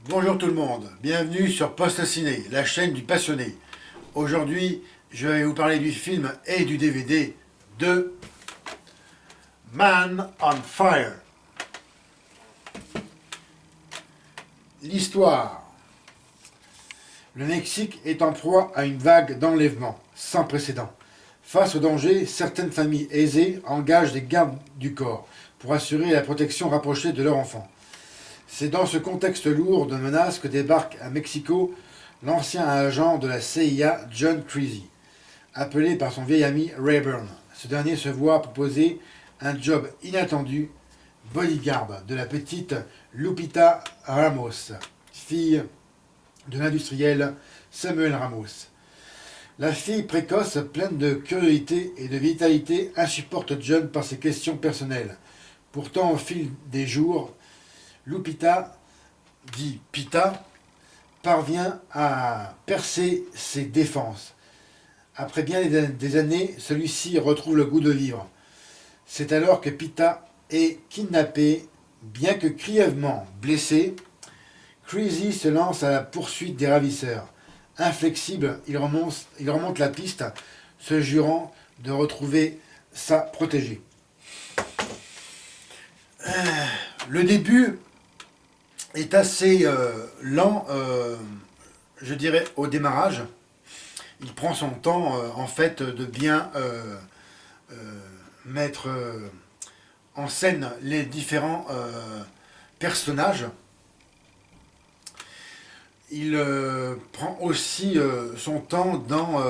Bonjour tout le monde, bienvenue sur Post Ciné, la chaîne du passionné. Aujourd'hui, je vais vous parler du film et du DVD de Man on Fire. L'histoire. Le Mexique est en proie à une vague d'enlèvements sans précédent. Face au danger, certaines familles aisées engagent des gardes du corps pour assurer la protection rapprochée de leurs enfants. C'est dans ce contexte lourd de menaces que débarque à Mexico l'ancien agent de la CIA John Creasy, appelé par son vieil ami Rayburn. Ce dernier se voit proposer un job inattendu, bodyguard de la petite Lupita Ramos, fille de l'industriel Samuel Ramos. La fille précoce, pleine de curiosité et de vitalité, insupporte John par ses questions personnelles. Pourtant, au fil des jours, Lupita, dit Pita, parvient à percer ses défenses. Après bien des années, celui-ci retrouve le goût de vivre. C'est alors que Pita est kidnappé, bien que grièvement blessé. Creasy se lance à la poursuite des ravisseurs. Inflexible, il remonte la piste, se jurant de retrouver sa protégée. Le début est assez lent, je dirais, au démarrage. Il prend son temps, en fait, de bien mettre en scène les différents personnages. Il prend aussi son temps dans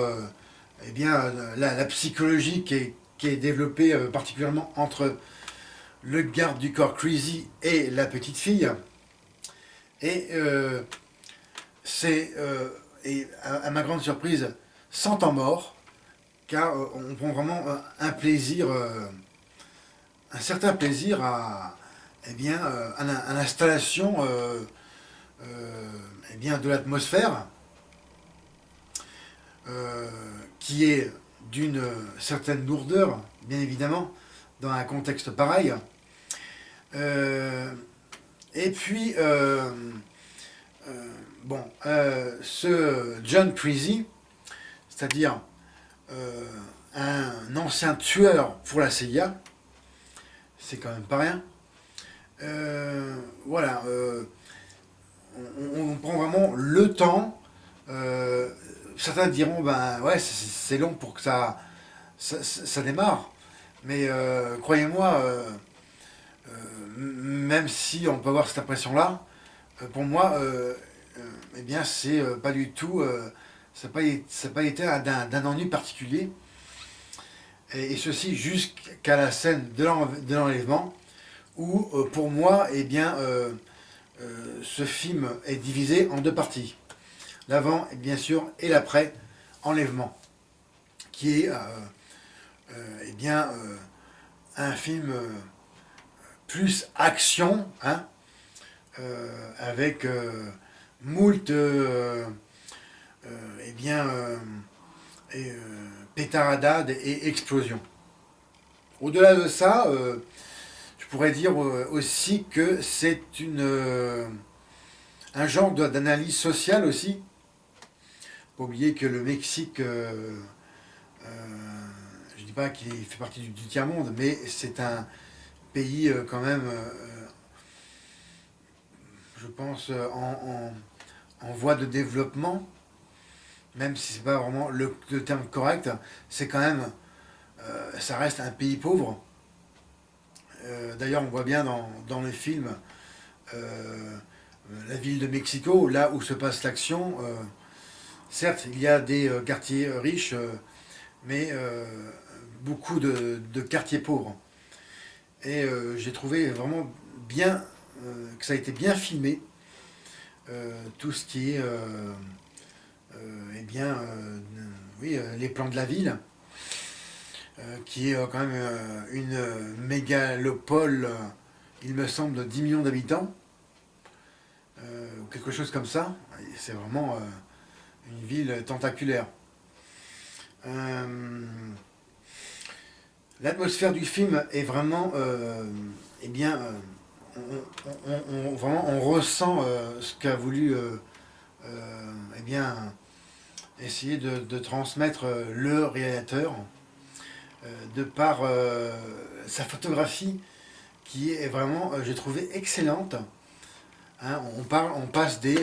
eh bien, la psychologie qui est développée particulièrement entre le garde du corps Creasy et la petite fille. Et c'est, à ma grande surprise, sans temps mort, car on prend vraiment un plaisir, un certain plaisir eh bien, à l'installation eh bien, de l'atmosphère, qui est d'une certaine lourdeur, bien évidemment, dans un contexte pareil. Et puis, ce John Creasy, c'est-à-dire un ancien tueur pour la CIA, c'est quand même pas rien. Voilà, on prend vraiment le temps. Certains diront, ben ouais, c'est long pour que ça démarre. Mais croyez-moi, même si on peut avoir cette impression-là, pour moi, eh bien, c'est pas du tout, ça n'a pas été d'un ennui particulier. Et ceci jusqu'à la scène de l'enlèvement, où pour moi, eh bien, ce film est divisé en deux parties. L'avant, bien sûr, et l'après enlèvement, qui est eh bien, un film plus action, hein, avec moult eh bien, pétaradades et explosions. Au-delà de ça, je pourrais dire aussi que c'est un genre d'analyse sociale aussi. Faut pas oublier que le Mexique, je ne dis pas qu'il fait partie du tiers-monde, mais c'est un pays quand même, je pense, en voie de développement, même si c'est pas vraiment le terme correct, c'est quand même, ça reste un pays pauvre. D'ailleurs, on voit bien dans le film la ville de Mexico, là où se passe l'action. Certes, il y a des quartiers riches, mais beaucoup de quartiers pauvres. Et j'ai trouvé vraiment bien que ça a été bien filmé, tout ce qui est eh bien, oui, les plans de la ville, qui est quand même une mégalopole, il me semble, de 10 millions d'habitants, ou quelque chose comme ça. C'est vraiment une ville tentaculaire. L'atmosphère du film est vraiment eh bien, vraiment, on ressent ce qu'a voulu eh bien, essayer de transmettre le réalisateur de par sa photographie qui est vraiment, j'ai trouvé, excellente. Hein, on passe des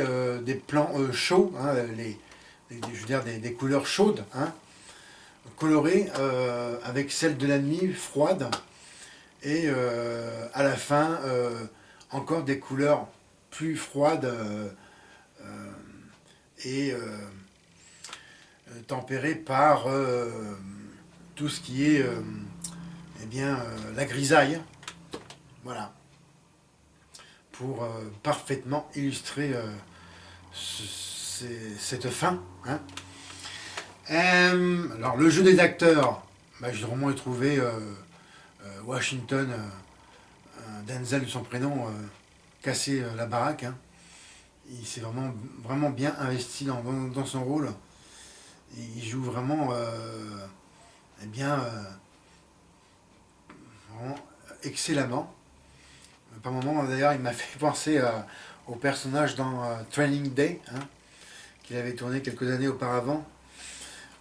plans chauds, hein, je veux dire des couleurs chaudes, hein, colorées, avec celles de la nuit froide, et à la fin, encore des couleurs plus froides et tempérées par tout ce qui est eh bien, la grisaille. Voilà. Pour parfaitement illustrer cette fin. Hein. Alors, le jeu des acteurs, bah, j'ai vraiment trouvé Washington, Denzel de son prénom, casser la baraque. Hein. Il s'est vraiment bien investi dans son rôle. Il joue vraiment, eh bien, vraiment excellemment. Par moment, d'ailleurs, il m'a fait penser au personnage dans Training Day, hein, qu'il avait tourné quelques années auparavant.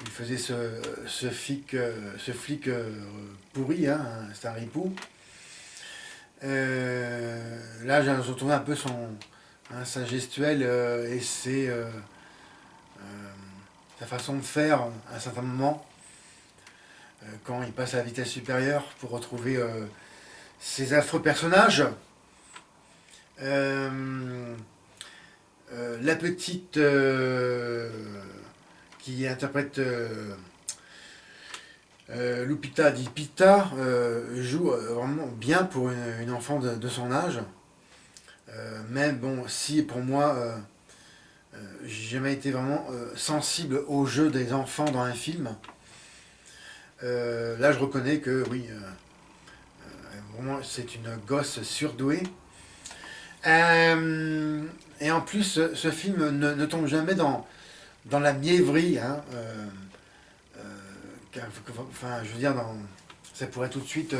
Il faisait ce flic pourri, hein, c'est un ripou. Là, j'ai retrouvé un peu sa gestuelle et sa façon de faire à un certain moment, quand il passe à la vitesse supérieure pour retrouver ces affreux personnages. La petite qui interprète Lupita Dipita joue vraiment bien pour une enfant de son âge. Même bon, si pour moi, j'ai jamais été vraiment sensible au jeu des enfants dans un film. Là, je reconnais que oui, vraiment, c'est une gosse surdouée. Et en plus, ce film ne tombe jamais dans la mièvrerie. Hein, enfin, je veux dire, ça pourrait tout de suite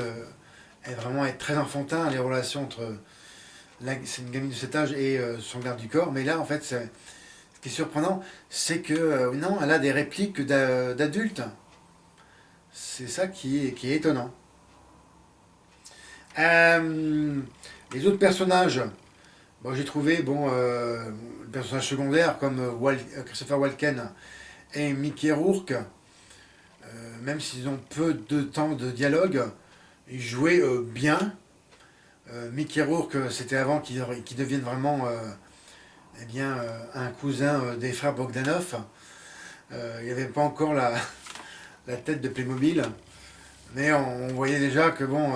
vraiment être très enfantin, les relations entre c'est une gamine de cet âge et son garde du corps. Mais là, en fait, ce qui est surprenant, c'est que non, elle a des répliques d'adultes. C'est ça qui est étonnant. Les autres personnages, bon, j'ai trouvé le personnage secondaire comme Christopher Walken et Mickey Rourke, même s'ils ont peu de temps de dialogue, ils jouaient bien. Mickey Rourke, c'était avant qu'il devienne vraiment eh bien, un cousin des frères Bogdanov. Il n'y avait pas encore la tête de Playmobil, mais on voyait déjà que bon,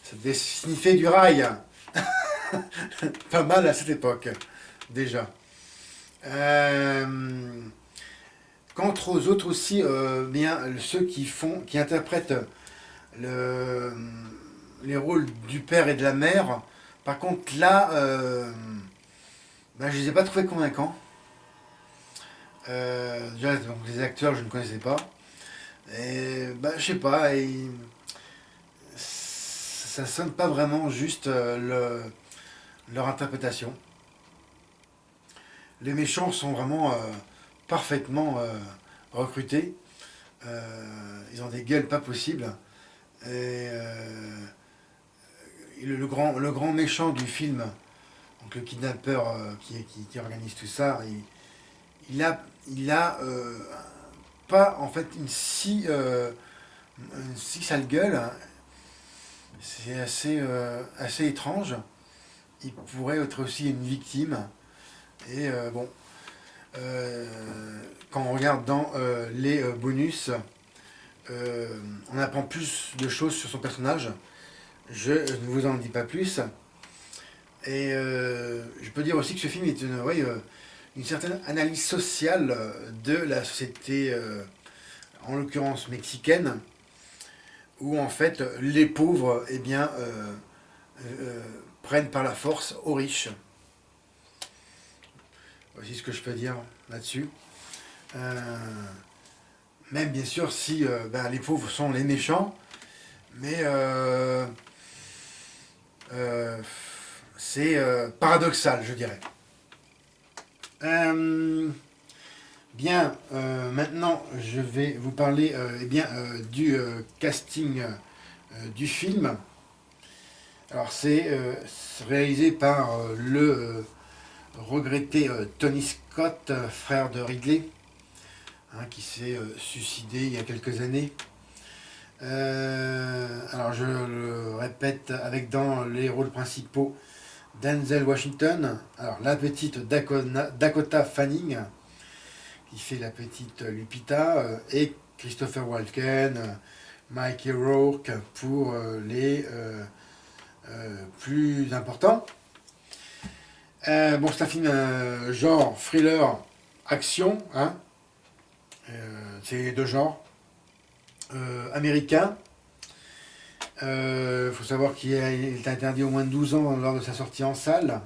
ça devait sniffer du rail. Pas mal à cette époque, déjà. Quant aux autres aussi, bien ceux qui interprètent les rôles du père et de la mère, par contre là, ben, je les ai pas trouvés convaincants. Déjà, donc, les acteurs, je ne connaissais pas. Et ben, je sais pas, ça sonne pas vraiment juste leur interprétation. Les méchants sont vraiment parfaitement recrutés. Ils ont des gueules pas possibles. Et le grand méchant du film, donc le kidnappeur qui organise tout ça, il a pas en fait une si sale gueule. Hein. C'est assez étrange. Il pourrait être aussi une victime. Et bon, quand on regarde dans les bonus, on apprend plus de choses sur son personnage. Je ne vous en dis pas plus. Et je peux dire aussi que ce film est une certaine analyse sociale de la société, en l'occurrence mexicaine, où en fait les pauvres eh bien, prennent par la force aux riches. Voici ce que je peux dire là-dessus. Même bien sûr si ben, les pauvres sont les méchants, mais euh, c'est paradoxal, je dirais. Bien, maintenant je vais vous parler du casting du film. Alors c'est réalisé par le regretté Tony Scott, frère de Ridley, hein, qui s'est suicidé il y a quelques années. Alors je le répète, avec dans les rôles principaux Denzel Washington, alors la petite Dakota Fanning, qui fait la petite Lupita, et Christopher Walken, Mickey Rourke pour les plus importants. Bon, c'est un film genre thriller, action, hein. C'est les deux genres. Américain. Il faut savoir qu'il est interdit au moins de 12 ans lors de sa sortie en salle.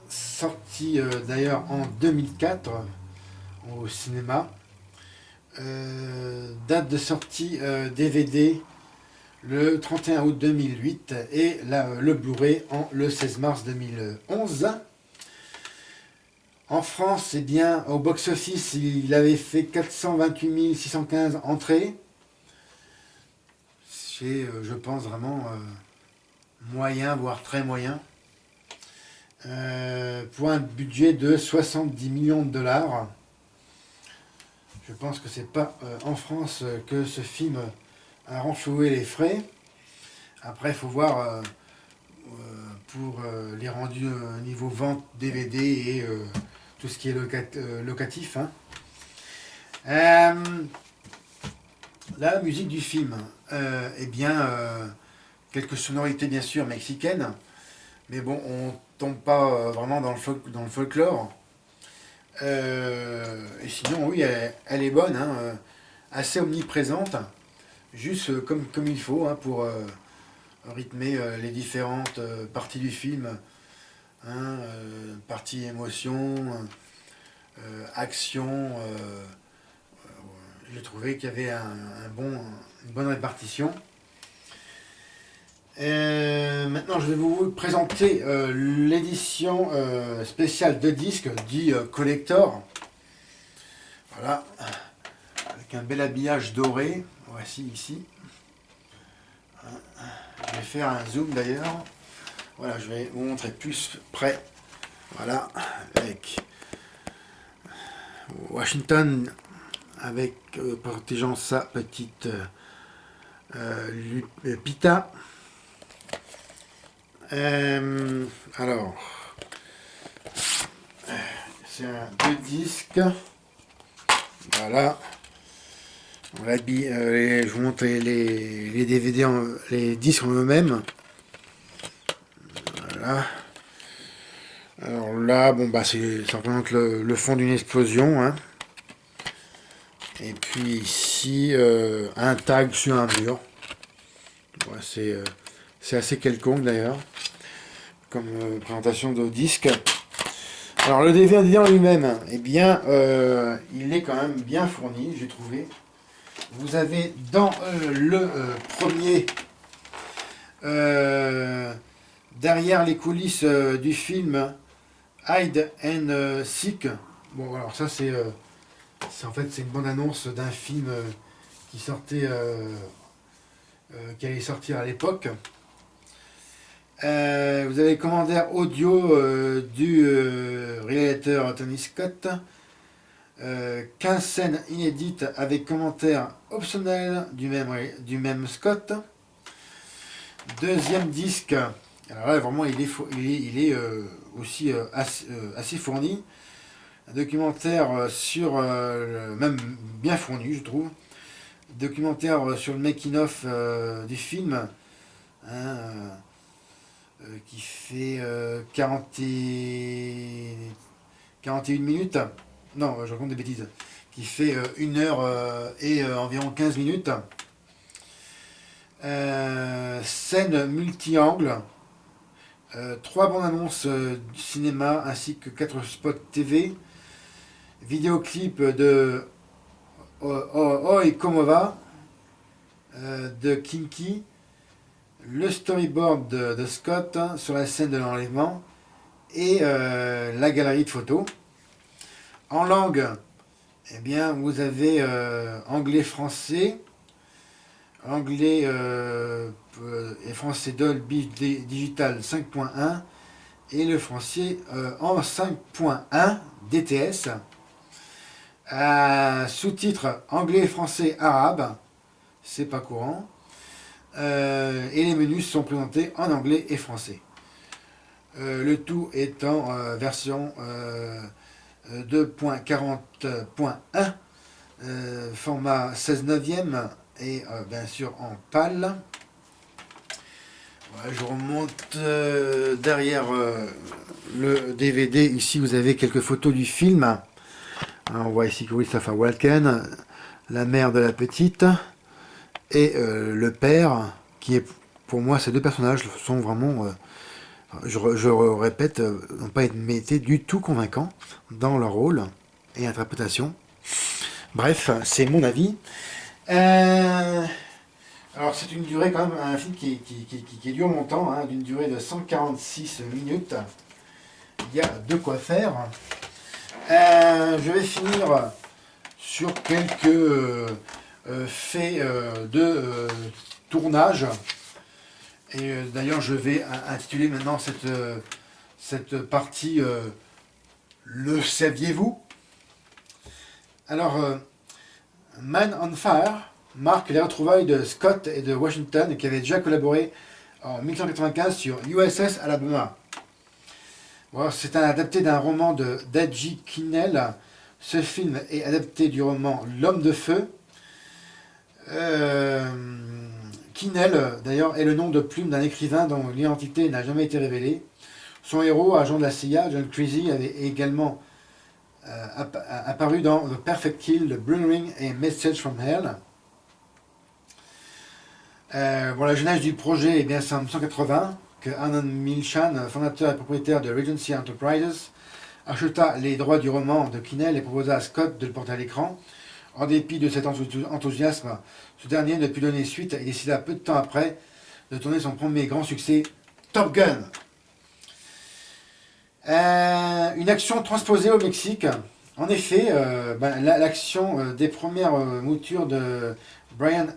Sorti d'ailleurs en 2004 au cinéma. Date de sortie DVD le 31 août 2008 et le Blu-ray le 16 mars 2011. En France, eh bien, au box-office, il avait fait 428 615 entrées. C'est, je pense, vraiment moyen, voire très moyen. Pour un budget de 70 millions de dollars. Je pense que c'est pas en France que ce film a renfloué les frais. Après, il faut voir pour les rendus niveau vente DVD et tout ce qui est locatif. Hein. La musique du film, eh bien, quelques sonorités bien sûr mexicaines, mais bon, on tombe pas vraiment dans le folklore. Et sinon, oui, elle est bonne, hein, assez omniprésente, juste comme il faut, hein, pour rythmer les différentes parties du film, hein, partie émotion, action. J'ai trouvé qu'il y avait une bonne répartition. Maintenant, je vais vous présenter l'édition spéciale de disques, dit collector. Voilà, avec un bel habillage doré. Voici ici. Je vais faire un zoom d'ailleurs. Voilà, je vais vous montrer plus près. Voilà, avec Washington, avec protégeant sa petite Lupita. Alors, c'est un deux disques. Voilà. Je vous montre les DVD, les disques en eux-mêmes. Voilà. Alors là, bon bah ça représente le fond d'une explosion. Hein. Et puis ici, un tag sur un mur. Ouais, c'est assez quelconque d'ailleurs, comme présentation de disque. Alors le DVD en lui-même, eh bien, il est quand même bien fourni, j'ai trouvé. Vous avez dans le premier, derrière les coulisses du film Hide and Seek. Bon, alors ça c'est en fait c'est une bande-annonce d'un film qui sortait, qui allait sortir à l'époque. Vous avez le commentaire audio du réalisateur Tony Scott. 15 scènes inédites avec commentaires optionnels du même Scott. Deuxième disque. Alors là, vraiment, il est aussi assez fourni. Un documentaire sur, même bien fourni, je trouve. Documentaire sur le making-of du film. Hein, qui fait 41 minutes. Non, je raconte des bêtises. Qui fait 1 heure et environ 15 minutes. Scène multi-angle. 3 bandes annonces du cinéma ainsi que 4 spots TV. Vidéoclip de Oi Como Va de Kinky, le storyboard de Scott sur la scène de l'enlèvement et la galerie de photos. En langue, eh bien, vous avez anglais-français, anglais et français Dolby Digital 5.1 et le français en 5.1 DTS. Sous-titres anglais, français, arabe, c'est pas courant. Et les menus sont présentés en anglais et français. Le tout est en version 2.40.1, format 16 neuvième et bien sûr en PAL. Voilà, je remonte derrière le DVD. Ici, vous avez quelques photos du film. Hein, on voit ici Christopher Walken, la mère de la petite, et le père, qui est, pour moi, ces deux personnages sont vraiment, je répète, n'ont pas été du tout convaincants dans leur rôle et interprétation. Bref, c'est mon avis. Alors c'est une durée quand même, un film qui dure longtemps, hein, d'une durée de 146 minutes. Il y a de quoi faire. Je vais finir sur quelques faits de tournage. Et d'ailleurs je vais intituler maintenant cette partie Le saviez-vous? Alors Man on Fire marque les retrouvailles de Scott et de Washington qui avaient déjà collaboré en 1995 sur USS Alabama. Voilà, c'est un adapté d'un roman de D'Adji Kinnell. Ce film est adapté du roman L'Homme de Feu. Kinnell, d'ailleurs, est le nom de plume d'un écrivain dont l'identité n'a jamais été révélée. Son héros, agent de la CIA, John Creasy, avait également apparu dans The Perfect Kill, The Ring et Message from Hell. Bon, la genèse du projet, eh bien, c'est en 1980 que Anand Milchan, fondateur et propriétaire de Regency Enterprises, acheta les droits du roman de Kinnell et proposa à Scott de le porter à l'écran. En dépit de cet enthousiasme, ce dernier ne put donner suite et décida peu de temps après de tourner son premier grand succès, Top Gun. Une action transposée au Mexique. En effet, l'action des premières moutures de Brian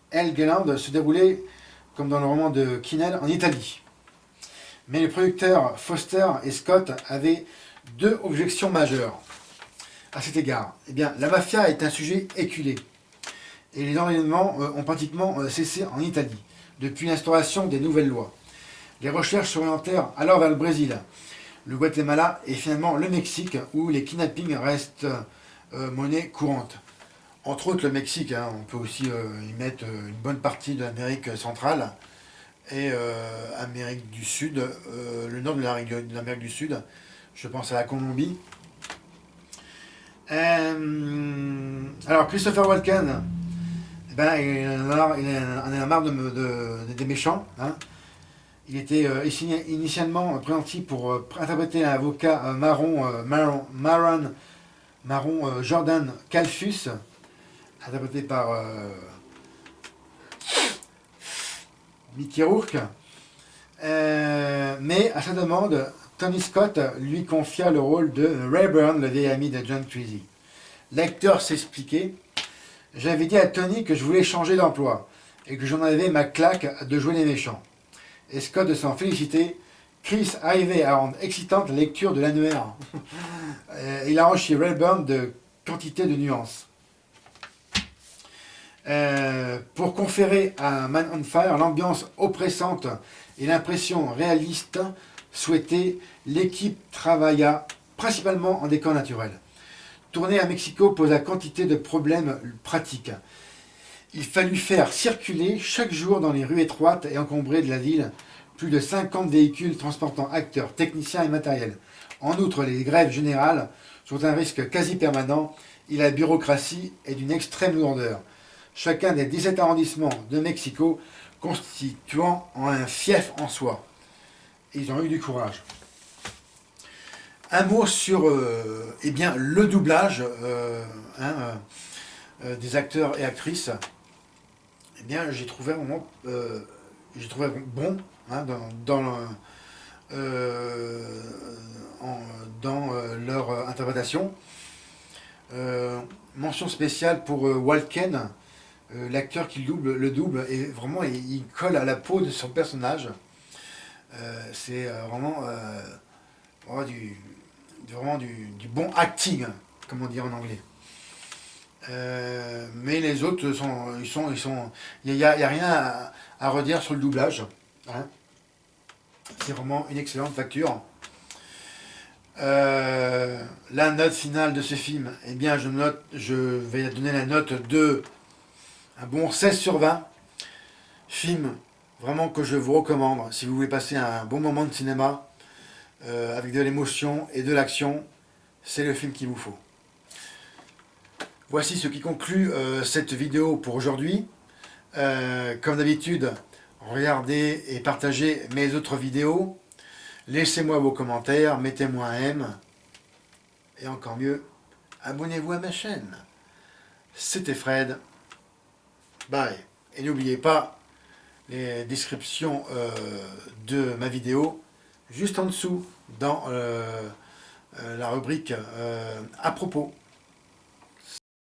Helgeland se déroulait, comme dans le roman de Kinnell, en Italie. Mais les producteurs Foster et Scott avaient deux objections majeures à cet égard. Eh bien, la mafia est un sujet éculé. Et les enlèvements ont pratiquement cessé en Italie, depuis l'instauration des nouvelles lois. Les recherches s'orientèrent alors vers le Brésil, le Guatemala et finalement le Mexique, où les kidnappings restent monnaie courante. Entre autres le Mexique, hein, on peut aussi y mettre une bonne partie de l'Amérique centrale et Amérique du Sud, le nord de l'Amérique du Sud, je pense à la Colombie. Alors Christopher Walken, il en a marre des méchants. Hein. Il était initialement pressenti pour interpréter un avocat marron Jordan Kalfus, interprété par Mickey Rourke. Mais à sa demande, Tony Scott lui confia le rôle de Rayburn, le vieil ami de John Creasy. L'acteur s'expliquait: j'avais dit à Tony que je voulais changer d'emploi et que j'en avais ma claque de jouer les méchants. Et Scott de s'en féliciter. Chris arrivait à rendre excitante la lecture de l'annuaire. Il a enrichi Rayburn de quantité de nuances. Pour conférer à Man on Fire l'ambiance oppressante et l'impression réaliste souhaitée, l'équipe travailla principalement en décor naturel. Tourner à Mexico posa quantité de problèmes pratiques. Il fallut faire circuler chaque jour dans les rues étroites et encombrées de la ville plus de 50 véhicules transportant acteurs, techniciens et matériel. En outre, les grèves générales sont un risque quasi permanent et la bureaucratie est d'une extrême lourdeur. Chacun des 17 arrondissements de Mexico constituant un fief en soi. Ils ont eu du courage. Un mot sur le doublage. des acteurs et actrices, eh bien j'ai trouvé vraiment bon, hein, euh, leur interprétation. Mention spéciale pour Walken, l'acteur qui le double, et vraiment il colle à la peau de son personnage. C'est vraiment du bon acting, comme on dit en anglais. Mais les autres il n'y a rien à redire sur le doublage, hein. C'est vraiment une excellente facture. La note finale de ce film, eh bien je vais donner la note de un bon 16/20. Film vraiment que je vous recommande si vous voulez passer un bon moment de cinéma avec de l'émotion et de l'action. C'est le film qu'il vous faut. Voici ce qui conclut cette vidéo pour aujourd'hui. Comme d'habitude, regardez et partagez mes autres vidéos. Laissez-moi vos commentaires, mettez-moi un M. Et encore mieux, abonnez-vous à ma chaîne. C'était Fred. Bye. Et n'oubliez pas les descriptions de ma vidéo juste en dessous dans la rubrique à propos.